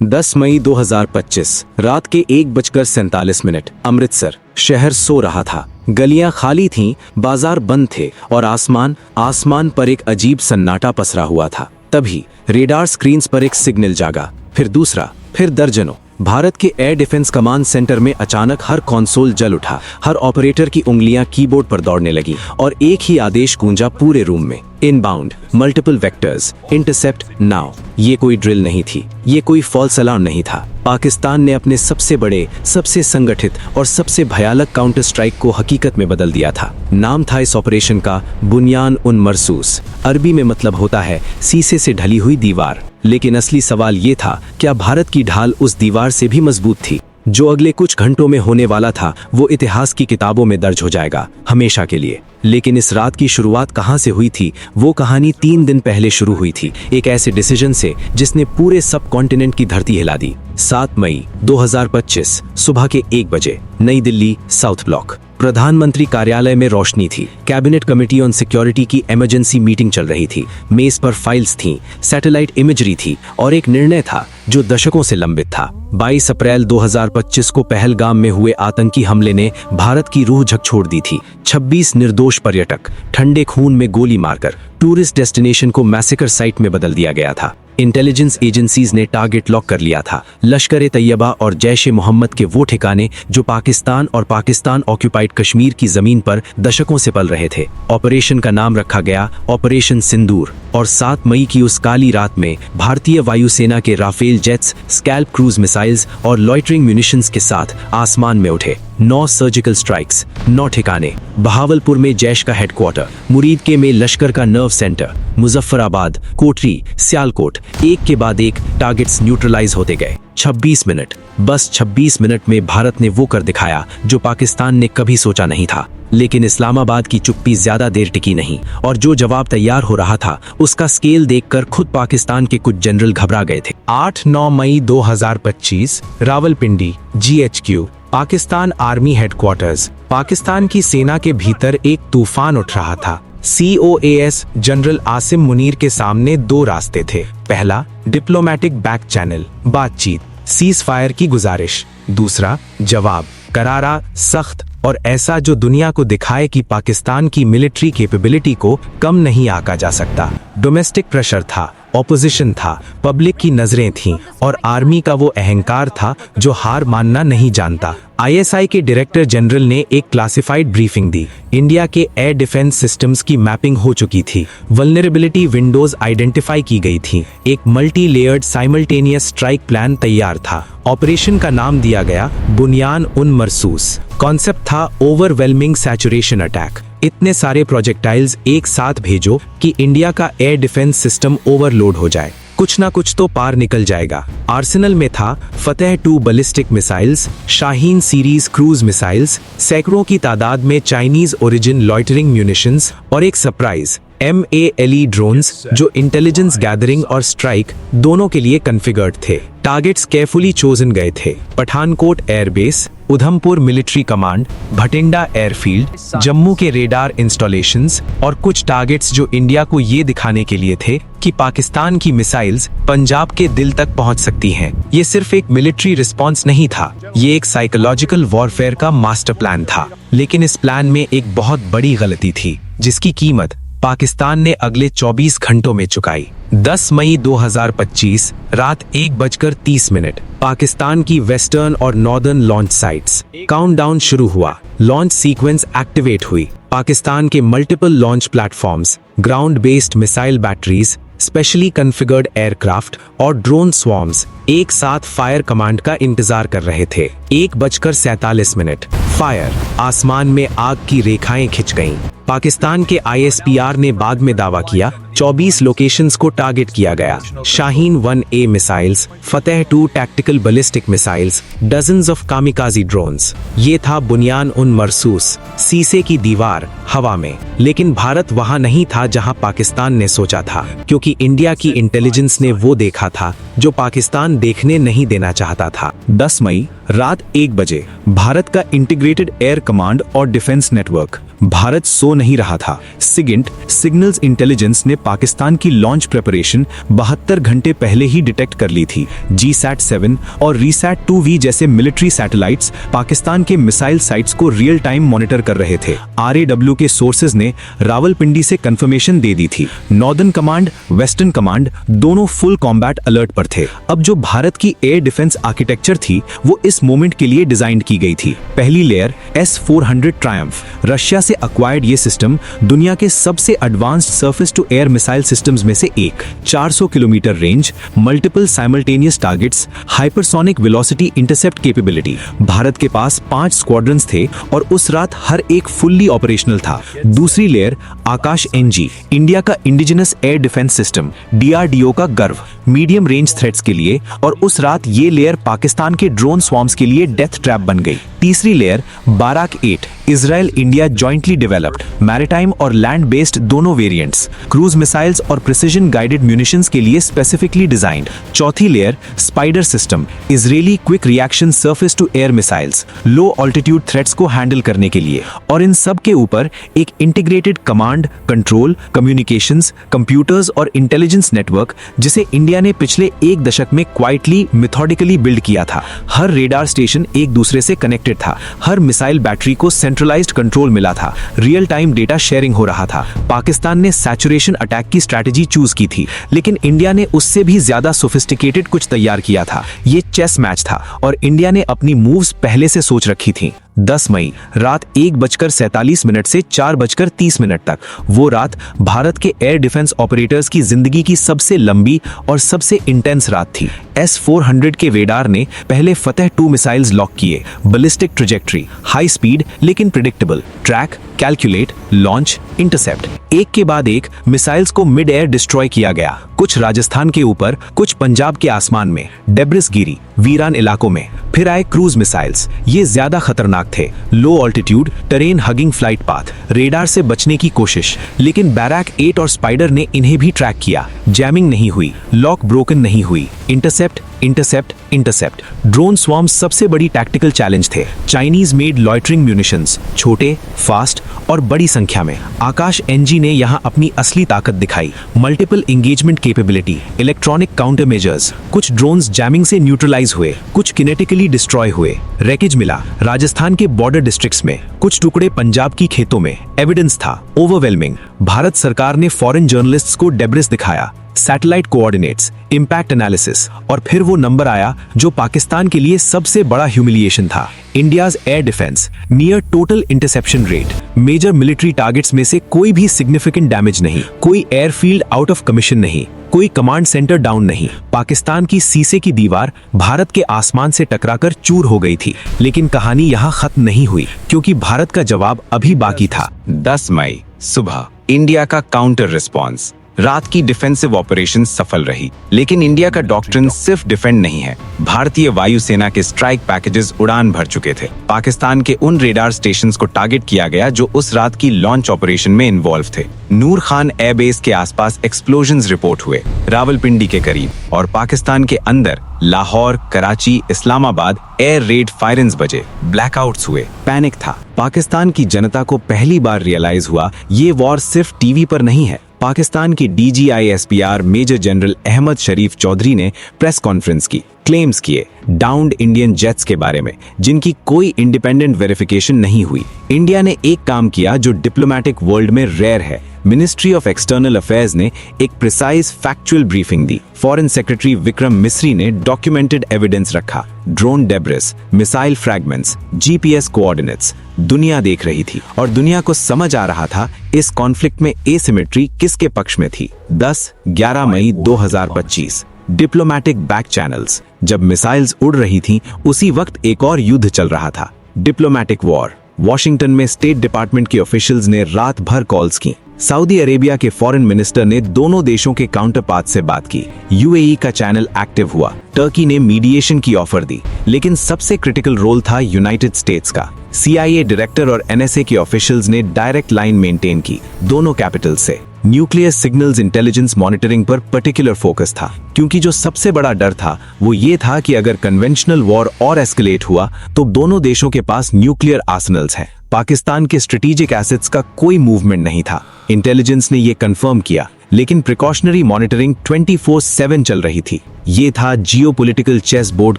10 मई 2025 रात के 1:47 अमृतसर शहर सो रहा था। गलियां खाली थीं, बाजार बंद थे और आसमान पर एक अजीब सन्नाटा पसरा हुआ था। तभी रेडार स्क्रीन्स पर एक सिग्नल जागा, फिर दूसरा, फिर दर्जनों। भारत के एयर डिफेंस कमांड सेंटर में अचानक हर कंसोल जल उठा, हर ऑपरेटर की उंगलियां कीबोर्ड पर दौड़ने लगी और एक ही आदेश गूंजा पूरे रूम में, inbound, multiple vectors, intercept now. ये कोई ड्रिल नहीं थी, ये कोई फॉल्स अलार्म नहीं था। पाकिस्तान ने अपने सबसे बड़े, सबसे संगठित और सबसे भयानक काउंटर स्ट्राइक को हकीकत में बदल दिया था। नाम था इस ऑपरेशन का बुनियान उन मरसूस। अरबी में मतलब होता है शीशे से ढली हुई दीवार। लेकिन असली सवाल ये था, क्या भारत की ढाल उस दीवार से भी मजबूत थी? जो अगले कुछ घंटों में होने वाला था वो इतिहास की किताबों में दर्ज हो जाएगा, हमेशा के लिए। लेकिन इस रात की शुरुआत कहां से हुई थी? वो कहानी 3 दिन पहले शुरू हुई थी, एक ऐसे डिसीजन से जिसने पूरे सब कॉन्टिनेंट की धरती हिला दी। 7 मई 2025 सुबह के 1 बजे नई दिल्ली साउथ ब्लॉक। प्रधानमंत्री कार्यालय में रोशनी थी। कैबिनेट कमेटी ऑन सिक्योरिटी की इमरजेंसी मीटिंग चल रही थी। मेज पर फाइल्स थीं, सैटेलाइट इमेजरी थी और एक निर्णय था जो दशकों से लंबित था। 22 अप्रैल 2025 को पहलगाम में हुए आतंकी हमले ने भारत की रूह झकझोर दी थी। 26 निर्दोष पर्यटक ठंडे खून में गोली मारकर टूरिस्ट डेस्टिनेशन को मैसेकर साइट में बदल दिया गया था। इंटेलिजेंस एजेंसीज ने टारगेट लॉक कर लिया था, लश्कर-ए-तैयबा और जैश-ए-मोहम्मद के वो ठिकाने जो पाकिस्तान और पाकिस्तान ऑक्यूपाइड कश्मीर की जमीन पर दशकों से पल रहे थे। ऑपरेशन का नाम रखा गया ऑपरेशन सिंदूर और 7 मई की उस काली रात में भारतीय वायुसेना के Rafale jets, SCALP cruise missiles और लॉइटरिंग म्यूनिशंस के साथ आसमान में उठे। 9 सर्जिकल स्ट्राइक्स, 9 ठिकाने। बहावलपुर में जैश का हेडक्वार्टर, मुरीदके में लश्कर का नर्व सेंटर, मुजफ्फराबाद, कोटरी, सियालकोट, एक के बाद एक टारगेट्स न्यूट्रलाइज होते गए। 26 मिनट, बस 26 मिनट में भारत ने वो कर दिखाया जो पाकिस्तान ने कभी सोचा नहीं था। लेकिन इस्लामाबाद की चुप्पी ज्यादा देर टिकी नहीं और जो जवाब तैयार हो रहा था उसका स्केल देखकर खुद पाकिस्तान के कुछ जनरल घबरा गए थे। 8-9 मई 2025 Rawalpindi, GHQ, Pakistan army headquarters. Pakistan की सेना के भीतर एक तूफान उठ रहा था। COAS जनरल आसिम मुनीर के सामने 2 रास्ते थे। पहला, डिप्लोमेटिक बैक चैनल, बातचीत, सीज फायर की गुजारिश। दूसरा, जवाब, करारा, सख्त और ऐसा जो दुनिया को दिखाए कि पाकिस्तान की मिलिट्री कैपेबिलिटी को कम नहीं आंका जा सकता। डोमेस्टिक प्रेशर था, ऑपोजिशन था, पब्लिक की नजरें थीं और आर्मी का वो अहंकार था जो हार मानना नहीं जानता। ISI के डायरेक्टर जनरल ने एक क्लासिफाइड ब्रीफिंग दी। इंडिया के एयर डिफेंस सिस्टम्स की मैपिंग हो चुकी थी, वल्नरेबिलिटी विंडोज आइडेंटिफाई की गई थी, एक multi layered simultaneous strike plan तैयार था। ऑपरेशन का नाम दिया गया बुनियान उन मरसूस। कॉन्सेप्ट था ओवरवेलमिंग सैचुरेशन अटैक। इतने सारे प्रोजेक्टाइल्स एक साथ भेजो कि इंडिया का एयर डिफेंस सिस्टम ओवरलोड हो जाए, कुछ ना कुछ तो पार निकल जाएगा। आर्सेनल में था फतेह 2 ballistic missiles, Shaheen series cruise missiles, सैकड़ों की तादाद में चाइनीज ओरिजिन लॉइटरिंग म्यूनिशंस और एक सरप्राइज MALE ड्रोन्स जो इंटेलिजेंस गैदरिंग और स्ट्राइक दोनों के लिए कॉन्फ़िगर्ड थे। टारगेट्स केयरफुली चोजन गए थे। Pathankot airbase, Udhampur military command, Bathinda airfield, Jammu के रेडार इंस्टॉलेशंस और कुछ टारगेट्स जो इंडिया को ये दिखाने के लिए थे कि पाकिस्तान की मिसाइल्स पंजाब के दिल तक पहुंच सकती हैं। ये सिर्फ एक मिलिट्री रिस्पॉन्स नहीं था, ये एक साइकोलॉजिकल वॉरफेयर का मास्टर प्लान था। लेकिन इस प्लान में एक बहुत बड़ी गलती थी जिसकी कीमत पाकिस्तान ने अगले 24 घंटों में चुकाई। 10 मई 2025 रात 1:30 पाकिस्तान की वेस्टर्न और नॉर्दर्न लॉन्च साइट्स। काउंटडाउन शुरू हुआ, लॉन्च सीक्वेंस एक्टिवेट हुई। पाकिस्तान के multiple launch platforms, ground based missile batteries, specially configured aircraft और ड्रोन स्वॉर्म्स एक साथ फायर कमांड का इंतजार कर रहे थे। 1:47 फायर, आसमान में आग की रेखाएं खिंच गईं। पाकिस्तान के ISPR ने बाद में दावा किया 24 लोकेशंस को टारगेट किया गया। Shaheen 1A missiles, Fateh 2 tactical ballistic missiles, dozens of kamikaze drones. ये था बुनियान उन मरसूस, शीशे की दीवार हवा में। लेकिन भारत वहां नहीं था जहां पाकिस्तान ने सोचा था, क्योंकि इंडिया की इंटेलिजेंस ने वो देखा था जो पाकिस्तान देखने नहीं देना चाहता था। 10 मई रात 1 बजे भारत का इंटीग्रेटेड एयर कमांड और डिफेंस नेटवर्क भारत सो नहीं रहा था। सिगिंट सिग्नल्स इंटेलिजेंस ने पाकिस्तान की लॉन्च प्रिपरेशन 72 घंटे पहले ही डिटेक्ट कर ली थी। GSAT-7 और RESAT-2V जैसे मिलिट्री सैटेलाइट्स पाकिस्तान के मिसाइल साइट्स को रियल टाइम मॉनिटर कर रहे थे। RAW के सोर्सेज ने रावलपिंडी से कंफर्मेशन दे दी थी। नॉर्दर्न कमांड, वेस्टर्न कमांड दोनों फुल कॉम्बैट अलर्ट पर थे। अब जो भारत की एयर डिफेंस आर्किटेक्चर थी वो इस मोमेंट के लिए डिजाइन की गई थी। पहली लेयर S-400 ट्रायम्फ, रशिया से अक्वायर्ड ये सिस्टम दुनिया के सबसे advanced surface to air missile systems में से एक। 400 kilometre range, multiple simultaneous targets, hypersonic velocity intercept capability. Bharat के पास 5 स्क्वाड्रंस थे और उस रात हर एक फुल्ली ऑपरेशनल था। दूसरी लेयर आकाश NG, इंडिया का indigenous air defence system, DRDO का गर्व, मीडियम रेंज थ्रेट्स के लिए, और उस रात ये लेयर पाकिस्तान के ड्रोन स्वॉर्म्स के लिए डेथ ट्रैप बन गई। तीसरी layer Barak, Israel India jointly developed, maritime और लैंड बेस्ड दोनों वेरिएंट्स, क्रूज मिसाइल्स और प्रिसिजन गाइडेड म्यूनिशंस के लिए स्पेसिफिकली डिजाइंड। चौथी layer Spyder system, Israeli quick reaction surface to air missiles, low altitude threats को हैंडल करने के लिए। और इन सब के ऊपर एक integrated command, control, communications, computers और इंटेलिजेंस नेटवर्क जिसे इंडिया ने पिछले एक दशक में क्वाइटली मेथोडिकली बिल्ड किया था। हर रेडार स्टेशन एक दूसरे से कनेक्टेड था, हर मिसाइल बैटरी को सेंट्रलाइज्ड कंट्रोल मिला था, रियल टाइम डेटा शेयरिंग हो रहा था। पाकिस्तान ने सैचुरेशन अटैक की स्ट्रैटेजी चूज की थी, लेकिन इंडिया ने उससे भी ज्यादा सोफिस्टिकेटेड कुछ तैयार किया था। ये चेस मैच था और इंडिया ने अपनी मूव्स पहले से सोच रखी थी। 10 मई रात 1:47 से 4:30 तक, वो रात भारत के एयर डिफेंस ऑपरेटर्स की जिंदगी की सबसे लंबी और सबसे इंटेंस रात थी। S-400 के रेडार ने पहले फतेह 2 मिसाइल्स लॉक किए। बैलिस्टिक ट्रैजेक्टरी, हाई स्पीड लेकिन predictable, track, calculate, launch, intercept, एक के बाद एक मिसाइल्स को मिड एयर डिस्ट्रॉय किया गया। कुछ राजस्थान के ऊपर, कुछ पंजाब के आसमान में, डेब्रिस गिरी वीरान इलाकों में। फिर आए क्रूज मिसाइल्स, ये ज्यादा खतरनाक थे। Low altitude, terrain hugging flight path, radar से बचने की कोशिश, लेकिन बैराक-8 और स्पाइडर ने इन्हें भी ट्रैक किया। जैमिंग नहीं हुई, लॉक ब्रोकन नहीं हुई। Intercept, intercept, intercept. ड्रोन स्वॉर्म्स सबसे बड़ी टैक्टिकल चैलेंज थे। चाइनीज मेड लॉइटरिंग म्यूनिशंस, छोटे, फास्ट और बड़ी संख्या में। आकाश NG ने यहाँ अपनी असली ताकत दिखाई। Multiple engagement capability, electronic counter measures. कुछ ड्रोन्स जैमिंग से न्यूट्रलाइज हुए, कुछ किनेटिकली डिस्ट्रॉय हुए। रैकेज मिला राजस्थान के बॉर्डर डिस्ट्रिक्ट्स में, कुछ टुकड़े पंजाब की खेतों में। एविडेंस था ओवरवेलमिंग। भारत सरकार ने फॉरेन जर्नलिस्ट्स को डेब्रिस दिखाया, सैटेलाइट कोऑर्डिनेट्स, इंपैक्ट एनालिसिस, और फिर वो नंबर आया जो पाकिस्तान के लिए सबसे बड़ा ह्यूमिलिएशन था। India's air defence, near total interception rate. Major military targets में से कोई भी सिग्निफिकेंट डैमेज नहीं, कोई एयरफील्ड आउट ऑफ कमीशन नहीं, कोई कमांड सेंटर डाउन नहीं। पाकिस्तान की सीसे की दीवार भारत के आसमान से टकराकर चूर हो गई थी। लेकिन कहानी यहाँ खत्म नहीं हुई, क्योंकि भारत का जवाब अभी बाकी था। 10 मई सुबह इंडिया का काउंटर रिस्पॉन्स। रात की डिफेंसिव ऑपरेशन सफल रही, लेकिन इंडिया का डॉक्ट्रिन सिर्फ डिफेंड नहीं है। भारतीय वायुसेना के स्ट्राइक पैकेजेस उड़ान भर चुके थे। पाकिस्तान के उन रेडार स्टेशंस को टारगेट किया गया जो उस रात की लॉन्च ऑपरेशन में इन्वॉल्व थे। नूर खान एयरबेस के आसपास एक्सप्लोजन्स रिपोर्ट हुए, रावलपिंडी के करीब, और पाकिस्तान के अंदर Lahore, Karachi, Islamabad air red firings बजे। ब्लैकआउट्स हुए, पैनिक था। पाकिस्तान की जनता को पहली बार रियलाइज हुआ ये वॉर सिर्फ टीवी पर नहीं है। पाकिस्तान की DGI-SPR मेजर जनरल अहमद शरीफ चौधरी ने प्रेस कॉन्फ्रेंस की, क्लेम्स किए डाउन्ड इंडियन जेट्स के बारे में, जिनकी कोई इंडिपेंडेंट वेरिफिकेशन नहीं हुई। इंडिया ने एक काम किया जो डिप्लोमेटिक वर्ल्ड में रेयर है। मिनिस्ट्री ऑफ एक्सटर्नल अफेयर्स ने एक प्रिसाइज फैक्चुअल ब्रीफिंग दी। फॉरेन सेक्रेटरी विक्रम मिस्री ने डॉक्यूमेंटेड एविडेंस रखा, drone debris, missile fragments, GPS coordinates. दुनिया देख रही थी और दुनिया को समझ आ रहा था इस कॉन्फ्लिक्ट में एसिमेट्री किसके पक्ष में थी। 10-11 मई 2025 डिप्लोमेटिक बैक चैनल्स। जब मिसाइल्स उड़ रही थीं, उसी वक्त एक और युद्ध चल रहा था, डिप्लोमेटिक वॉर। वॉशिंगटन में स्टेट डिपार्टमेंट के ऑफिशियल्स ने रात भर कॉल्स की। सऊदी अरेबिया के फॉरेन मिनिस्टर ने दोनों देशों के काउंटरपार्ट से बात की। UAE का चैनल एक्टिव हुआ। टर्की ने मीडिएशन की ऑफर दी, लेकिन सबसे क्रिटिकल रोल था यूनाइटेड स्टेट्स का। CIA डायरेक्टर और NSA के ऑफिशियल्स ने डायरेक्ट लाइन मेंटेन की, दोनों कैपिटल से। न्यूक्लियर सिग्नल्स इंटेलिजेंस मॉनिटरिंग पर पर्टिकुलर फोकस था, क्योंकि जो सबसे बड़ा डर था वो ये था कि अगर कन्वेंशनल वॉर और एस्केलेट हुआ तो दोनों देशों के पास न्यूक्लियर आर्सेनल्स हैं। पाकिस्तान के स्ट्रेटेजिक एसेट्स का कोई मूवमेंट नहीं था। इंटेलिजेंस ने यह कंफर्म किया, लेकिन प्रिकॉशनरी मॉनिटरिंग 24/7 चल रही थी। ये था जियोपॉलिटिकल चेस बोर्ड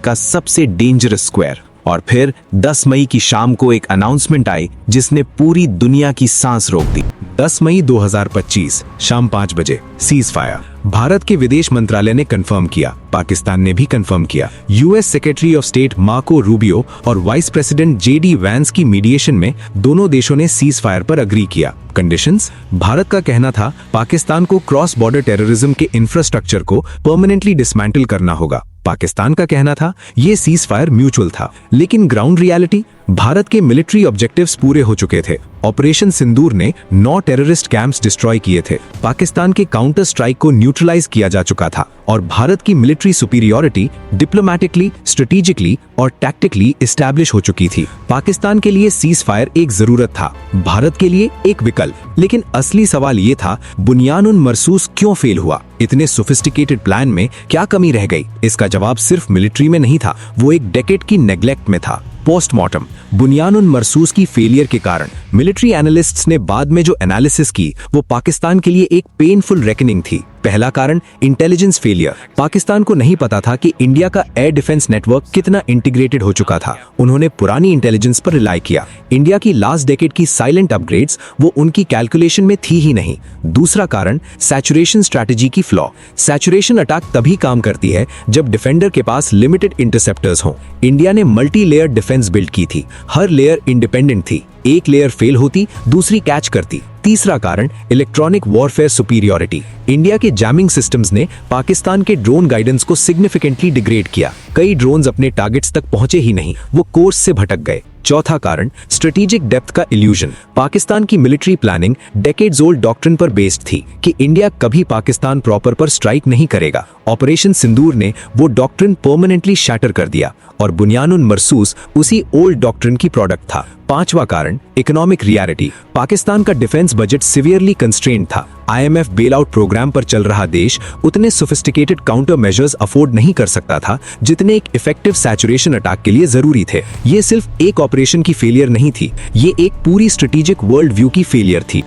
का सबसे डेंजरस स्क्वायर। और फिर 10 मई की शाम को एक अनाउंसमेंट आई जिसने पूरी दुनिया की सांस रोक दी। 10 मई 2025 शाम 5 बजे सीज फायर। भारत के विदेश मंत्रालय ने कंफर्म किया, पाकिस्तान ने भी कंफर्म किया। US secretary of state Marco Rubio और वाइस प्रेसिडेंट जेडी वैंस की मीडिएशन में दोनों देशों ने सीज फायर पर अग्री किया। कंडीशंस? भारत का कहना था पाकिस्तान को क्रॉस बॉर्डर टेररिज्म के इंफ्रास्ट्रक्चर को परमानेंटली डिसमेंटल करना होगा। पाकिस्तान का कहना था ये सीज फायर म्यूचुअल था। लेकिन ग्राउंड रियलिटी? भारत के मिलिट्री ऑब्जेक्टिव्स पूरे हो चुके थे। ऑपरेशन सिंदूर ने 9 टेररिस्ट कैंप्स डिस्ट्रॉय किए थे। पाकिस्तान के काउंटर स्ट्राइक को न्यूट्रलाइज किया जा चुका था और भारत की मिलिट्री सुपीरियरिटी डिप्लोमेटिकली, स्ट्रेटेजिकली और टैक्टिकली एस्टैब्लिश हो चुकी थी। पाकिस्तान के लिए सीज फायर एक जरूरत था, भारत के लिए एक विकल्प। लेकिन असली सवाल ये था, बुनियानुन मरसूस क्यों फेल हुआ? इतने सोफिस्टिकेटेड प्लान में क्या कमी रह गई? इसका जवाब सिर्फ मिलिट्री में नहीं था, वो एक डेकेड की नेग्लेक्ट में था। पोस्टमार्टम बुनियानुन मरसूस की फेलियर के कारण मिलिट्री एनालिस्ट्स ने बाद में जो एनालिसिस की वो पाकिस्तान के लिए एक पेनफुल रेकनिंग थी। पहला कारण इंटेलिजेंस फेलियर। पाकिस्तान को नहीं पता था कि इंडिया का एयर डिफेंस नेटवर्क कितना इंटीग्रेटेड हो चुका था। उन्होंने पुरानी इंटेलिजेंस पर रिलाई किया। इंडिया की लास्ट डेकेड की साइलेंट अपग्रेड्स वो उनकी कैलकुलेशन में थी ही नहीं। दूसरा कारण सैचुरेशन स्ट्रैटेजी की फ्लॉ। सैचुरेशन अटैक तभी काम करती है जब डिफेंडर के पास लिमिटेड इंटरसेप्टर्स हों। इंडिया ने मल्टी लेयर डिफेंस बिल्ड की थी, हर लेयर इंडिपेंडेंट थी। एक लेयर फेल होती, दूसरी कैच करती। तीसरा कारण इलेक्ट्रॉनिक वॉरफेयर सुपीरियरिटी। इंडिया के जैमिंग सिस्टम्स ने पाकिस्तान के ड्रोन गाइडेंस को सिग्निफिकेंटली डिग्रेड किया। कई ड्रोन्स अपने टारगेट्स तक पहुंचे ही नहीं, वो कोर्स से भटक गए। चौथा कारण स्ट्रेटेजिक डेप्थ का इल्यूजन। पाकिस्तान की military planning decades old doctrine पर बेस्ड थी कि इंडिया कभी पाकिस्तान प्रॉपर पर स्ट्राइक नहीं करेगा। ऑपरेशन सिंदूर ने वो डॉक्ट्रिन परमानेंटली शैटर कर दिया और बुनियानुन मरसूस उसी ओल्ड डॉक्ट्रिन की प्रोडक्ट था। पांचवा कारण इकोनॉमिक रियलिटी। पाकिस्तान का डिफेंस बजट सिवियरली कंस्ट्रेन्ड था। IMF बेल आउट प्रोग्राम पर चल रहा देश उतने सोफिस्टिकेटेड काउंटर मेजर्स अफोर्ड नहीं कर सकता था जितने एक इफेक्टिव सैचुरेशन अटैक के लिए जरूरी थे। ये सिर्फ एक ऑपरेशन की फेलियर नहीं थी, ये एक पूरी स्ट्रेटेजिक वर्ल्ड व्यू की फेलियर थी।